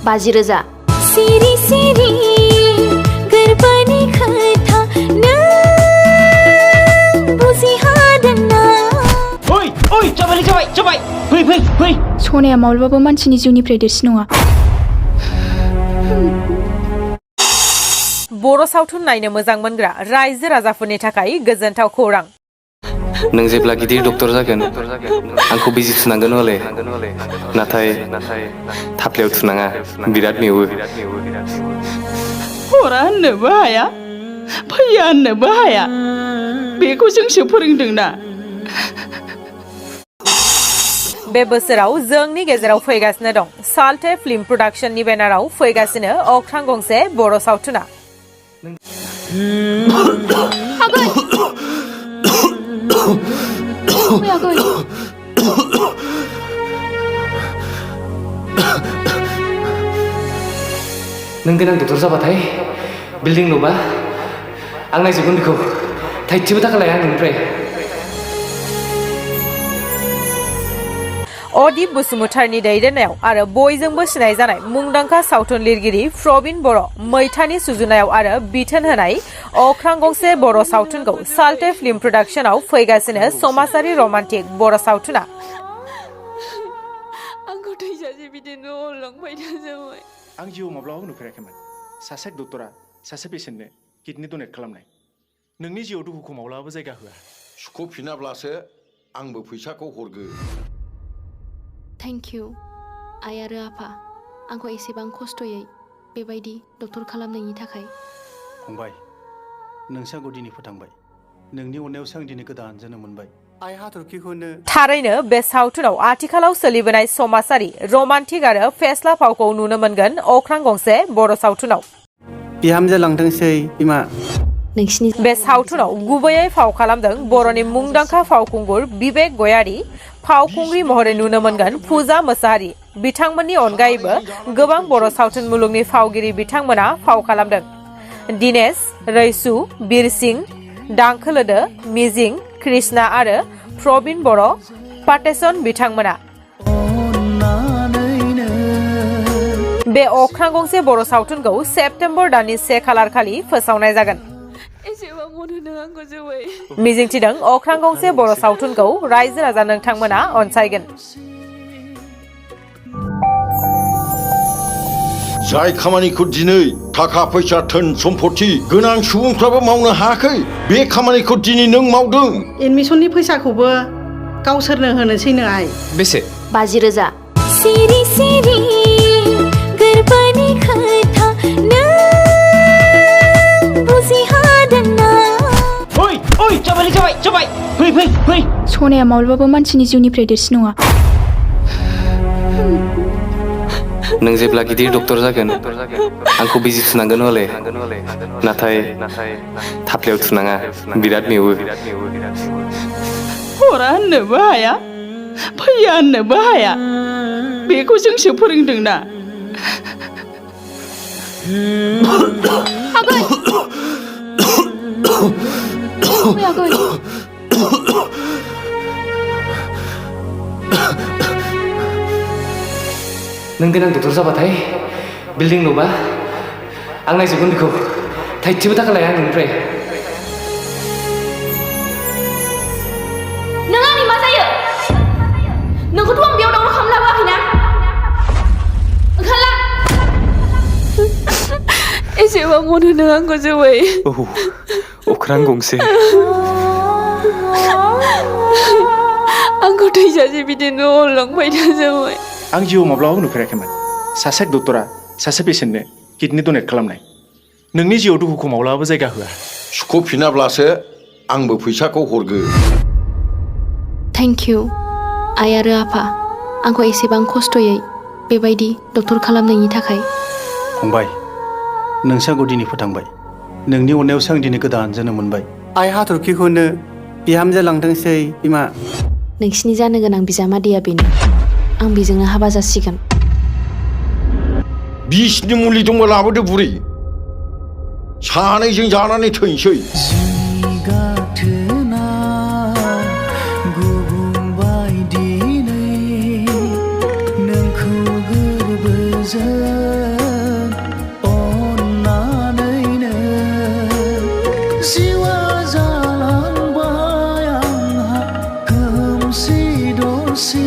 50,000 सिरि सिरि गोरबोनि खोथा नों बुजिहादोंना ओइ जाबाय फै सनाया माब्लाबाबो मानसिनि जिउनिफ्राय देरसिन नङा बर' सावथुन नायनो मोजां मोनग्रा रायजो राजाफोरनि थाखाय गोजोनथाव खौरां नों जेब्ला गिदिर डक्टर जागोन आंखौ बिजि थुनांगोन हले नाथाय थाफ्लायाव थुनाङा बिराद मेवो हरा होननोबो हाया फैया होननोबो हाया बेखौ जोंसो फोरोंदोंना बे बोसोराव जोंनि गेजेराव फैगासिनो दं साल्टे फिल्म प्रोडाक्शननि बेनाराव फैगासिनो अख्रां गंसे बर' सावथुना नों गोनां डक्टर जाबाथाय बिल्डिं लुबा आं नायजोबगोन बेखौ थाइसेबो थाखा लाया आं नोंनिफ्राय अदिप बसुमतारीनि दैदेननायाव आरो बयजोंबो सिनाय जानाय मुंदांखा सावथुन लिरगिरि प्रबिन बर' मैथानि सुजुनायाव आरो बिथोन होनाय अख्रां गंसे बर' सावथुनखौ साल्टे फिल्म प्रोडाक्शनाव फैगासिनो समाजारि रमान्टिक बर' सावथुना आंखौ थैजासे बिदिनो अनलांबाय थाजाबाय आं जिउआव माब्लाबाबो नुफेराखैमोन सासे डक्टरा सासे पेसेन्टनो किडनि डनेट खालामनाय नोंनि जिउआव दुखुखौ माब्लाबाबो जायगा होआ सुख'फिनाब्लासो आंबो फैसाखौ हरगोन थेंक इउ आइ आरो आफा आंखौ एसेबां खस्थ'यै बेबायदि डक्टर खालामनायनि थाखाय फंबाय नोंसा आंखौ दिनै फोथांबाय नोंनि अननायावसो आं दिनै गोदान जोनोम मोनबाय आइ हाथरखिखौनो थारैनो बे सावथुनाव आथिखालाव सोलिबोनाय समाजारि रमान्टिक आरो फेस्ला फावखौ नुनो मोनगोन अख्रां गंसे बर' सावथुनाव बिहामजो लांथोंसै बिमा नोंसिनि बे सावथुनाव गुबैयै फाव खालामदों बर'नि मुंदांखा फावखुंगुर बिबेक गयारी फावखुंग्रि महरै नुनो मोनगोन फुजा मोसाहारि बिथांमोननि अनगायैबो गोबां बर' सावथुन मुलुगनि फावगिरि बिथांमोना फाव खालामदों दिनेश रैसु बिरसिं दांखोलोदो मिजिं कृष्णा आरो प्रबिन बर' पाटेसन बिथांमोना बे अख्रां गंसे बर' सावथुनखौ सेप्तेम्बर दाननि 1 खालार खालि फोसावनाय जागोन मिजिंथिदों अख्रां गंसे बर' सावथुनखौ रायजो राजा नोंथांमोना अनसायगोन जाय खामानिखौ दिनै थाखा फैसा धोन सम्पति गोनां सुबुंफ्राबो मावनो हायाखै बे खामानिखौ दिनै नों मावदों एडमिसननि फैसाखौबो गावसोरनो होनोसैनो आइ बेसे 50,000 सिरि सिरि गोरबोनि खोथा नों बुजिहादोंना ओइ जाबाय फै सनाया माब्लाबाबो मानसिनि जिउनिफ्राय देरसिन नङा नों जेब्ला गिदिर डक्टर जागोन आंखौ बिजि थुनांगोन हले नाथाय थाफ्लायाव थुनाङा बिराद मेवो हरा होननोबो हाया फैया होननोबो हाया बेखौ जोंसो फोरोंदोंना नों गोनां डक्टर जाबाथाय बिल्डिं लुबा आं नायजोबगोन बेखौ थाइसेबो थाखा लाया आं नोंनिफ्राय नों आंनि मा जायो नोंखौथ' आं बेयाव दावराव खालामलाबाखैना ओंखारला एसेबां अनहोनो आंखौ जोबै अख्रां गंसे आंखौ थैजासे बिदिनो अनलांबाय थाजाबाय आं जिउआव माब्लाबाबो नुफेराखैमोन सासे डक्टरा सासे पेसेन्टनो किडनि डनेट खालामनाय नोंनि जिउआव दुखुखौ माब्लाबाबो जायगा होआ सुख'फिनाब्लासो आंबो फैसाखौ हरगोन थेंक इउ आइ आरो आफा आंखौ एसेबां खस्थ'यै बेबायदि डक्टर खालामनायनि थाखाय फंबाय नोंसा आंखौ दिनै फोथांबाय नोंनि अननायावसो आं दिनै गोदान जोनोम मोनबाय आइ हाथरखिखौनो बिहामजो लांथोंसै बिमा नोंसिनि जानो गोनां बिजामादैया बेनो आं बेजोंनो हाबा जासिगोन बिसनि मुलि दंबा लाबोदो बुरै सानैजों जानानै थैनोसै नोंखौ गोरबोजों अन्नानैनो जिउआ जालांबाय आंहा खोमसि दरसि